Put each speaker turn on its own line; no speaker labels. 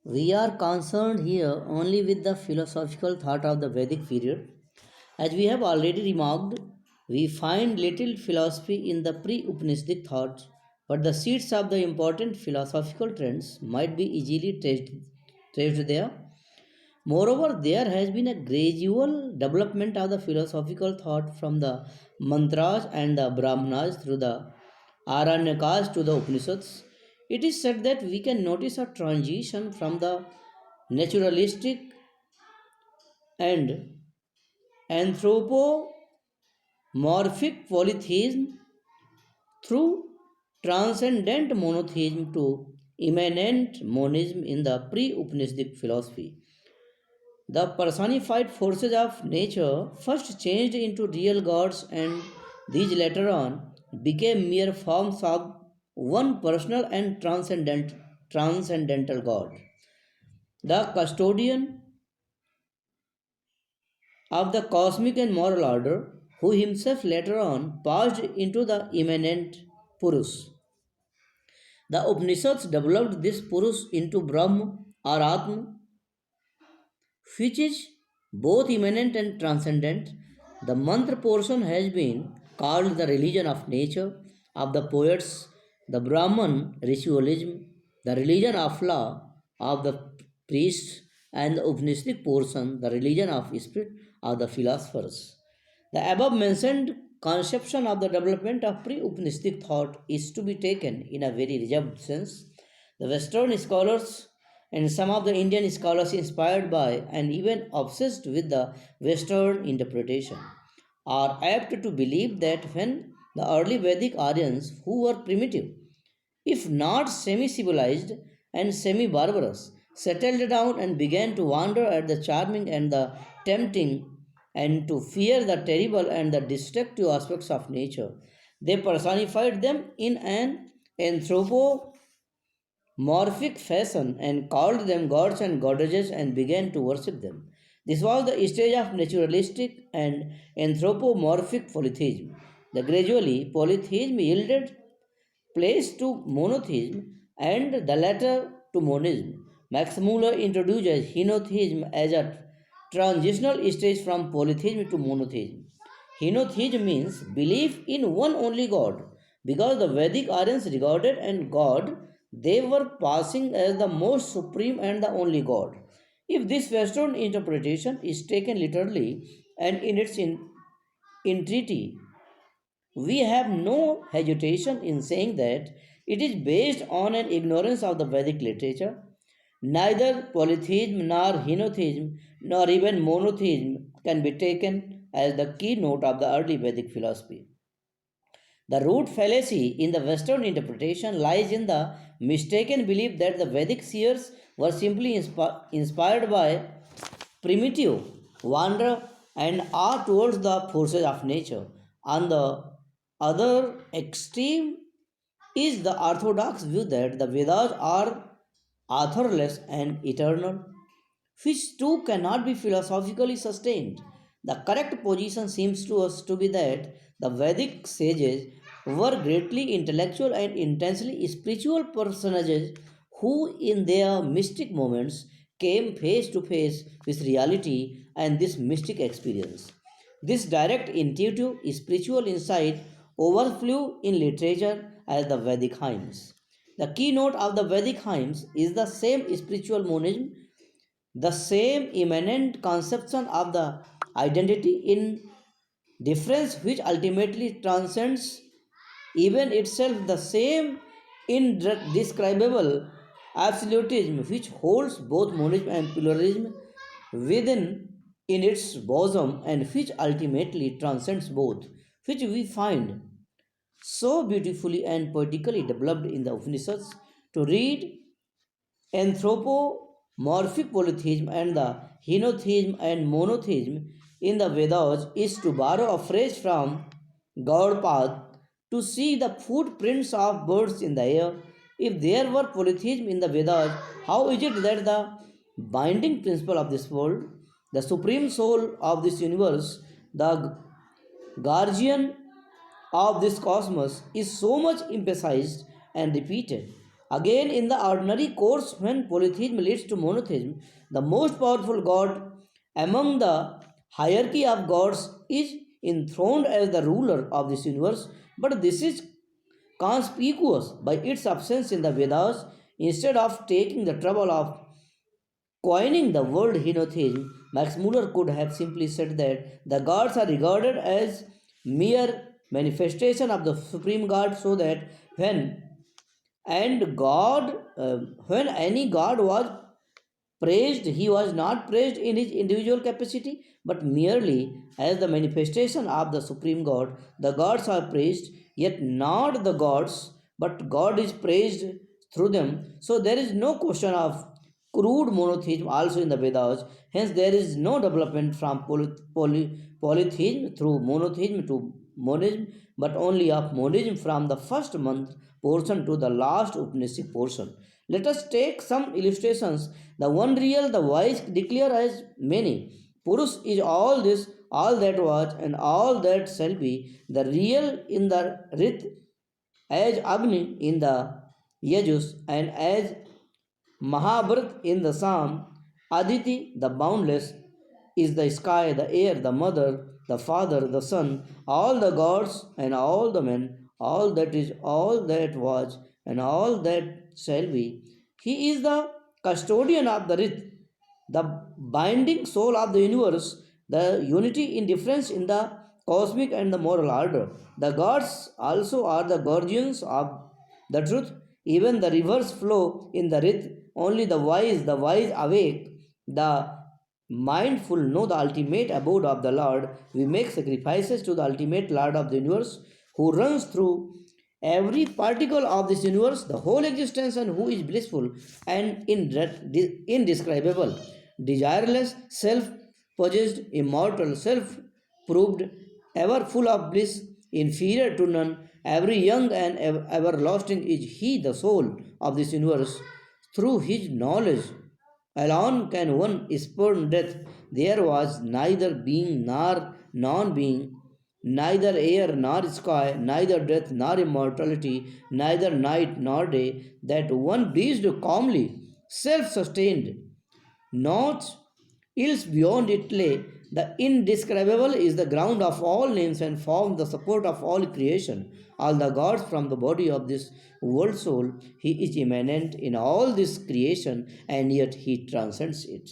We are concerned here only with the philosophical thought of the Vedic period. As we have already remarked, we find little philosophy in the pre Upanishadic thoughts, but the seeds of the important philosophical trends might be easily traced there. Moreover, there has been a gradual development of the philosophical thought from the mantras and the brahmanas through the Aranyakas to the Upanishads. It is said that we can notice a transition from the naturalistic and anthropomorphic polytheism through transcendent monotheism to immanent monism in the pre Upanishadic philosophy. The personified forces of nature first changed into real gods, and these later on became mere forms of one personal and transcendental God. The custodian of the cosmic and moral order, who himself later on passed into the immanent Purus. The Upanishads developed this Purus into Brahma or Atma, which is both immanent and transcendent. The mantra portion has been called the religion of nature of the poets, the Brahman ritualism, the religion of law of the priests, and the Upanishadic portion, the religion of spirit of the philosophers. The above mentioned conception of the development of pre Upanishadic thought is to be taken in a very reserved sense. The Western scholars and some of the Indian scholars, inspired by and even obsessed with the Western interpretation, are apt to believe that when the early Vedic Aryans, who were primitive, if not semi civilized and semi barbarous, settled down and began to wonder at the charming and the tempting and to fear the terrible and the destructive aspects of nature. They personified them in an anthropomorphic fashion and called them gods and goddesses and began to worship them. This was the stage of naturalistic and anthropomorphic polytheism. The gradually polytheism yielded place to monotheism and the latter to monism. Max Muller introduces henotheism as a transitional stage from polytheism to monotheism. Henotheism means belief in one only God. Because the Vedic Aryans regarded and God, they were passing as the most supreme and the only God. If this Western interpretation is taken literally and in its entirety, we have no hesitation in saying that it is based on an ignorance of the Vedic literature. Neither polytheism nor henotheism nor even monotheism can be taken as the keynote of the early Vedic philosophy. The root fallacy in the Western interpretation lies in the mistaken belief that the Vedic seers were simply inspired by primitive wonder and awe towards the forces of nature. On the other extreme is the orthodox view that the Vedas are authorless and eternal, which too cannot be philosophically sustained. The correct position seems to us to be that the Vedic sages were greatly intellectual and intensely spiritual personages who, in their mystic moments, came face to face with reality and this mystic experience. This direct, intuitive, spiritual insight overflew in literature as the Vedic hymns. The keynote of the Vedic hymns is the same spiritual monism, the same immanent conception of the identity in difference which ultimately transcends even itself, the same indescribable absolutism which holds both monism and pluralism within in its bosom and which ultimately transcends both, which we find so beautifully and poetically developed in the Upanishads. To read anthropomorphic polytheism and the henotheism and monotheism in the Vedas is to borrow a phrase from Gaudapad to see the footprints of birds in the air. If there were polytheism in the Vedas, how is it that the binding principle of this world, the supreme soul of this universe, the guardian of this cosmos, is so much emphasized and repeated? Again, in the ordinary course, when polytheism leads to monotheism, the most powerful god among the hierarchy of gods is enthroned as the ruler of this universe. But this is conspicuous by its absence in the Vedas. Instead of taking the trouble of coining the word henotheism, Max Muller could have simply said that the gods are regarded as mere manifestation of the supreme God, so that when and God, when any God was praised, he was not praised in his individual capacity, but merely as the manifestation of the supreme God. The gods are praised, yet not the gods, but God is praised through them. So there is no question of crude monotheism also in the Vedas. Hence, there is no development from polytheism through monotheism to monism, but only of monism from the first month portion to the last Upanishad portion. Let us take some illustrations. The one real, the wise declare as many. Purus is all this, all that was, and all that shall be. The real in the Rit, as Agni in the Yajus, and as Mahabharat in the Psalm, Aditi, the boundless, is the sky, the air, the mother, the father, the son, all the gods and all the men, all that is, all that was, and all that shall be. He is the custodian of the Rit, the binding soul of the universe, the unity in difference in the cosmic and the moral order. The gods also are the guardians of the truth. Even the rivers flow in the Rit. Only the wise awake, the mindful know the ultimate abode of the Lord. We make sacrifices to the ultimate Lord of the universe, who runs through every particle of this universe, the whole existence, and who is blissful and indescribable, desireless, self possessed, immortal, self proved, ever full of bliss, inferior to none, every young and everlasting is He, the soul of this universe. Through His knowledge alone can one spurn death. There was neither being nor non being, neither air nor sky, neither death nor immortality, neither night nor day, that one breathed calmly, self sustained, not ills beyond it lay. The indescribable is the ground of all names and forms the support of all creation. All the gods from the body of this world soul, He is immanent in all this creation, and yet He transcends it.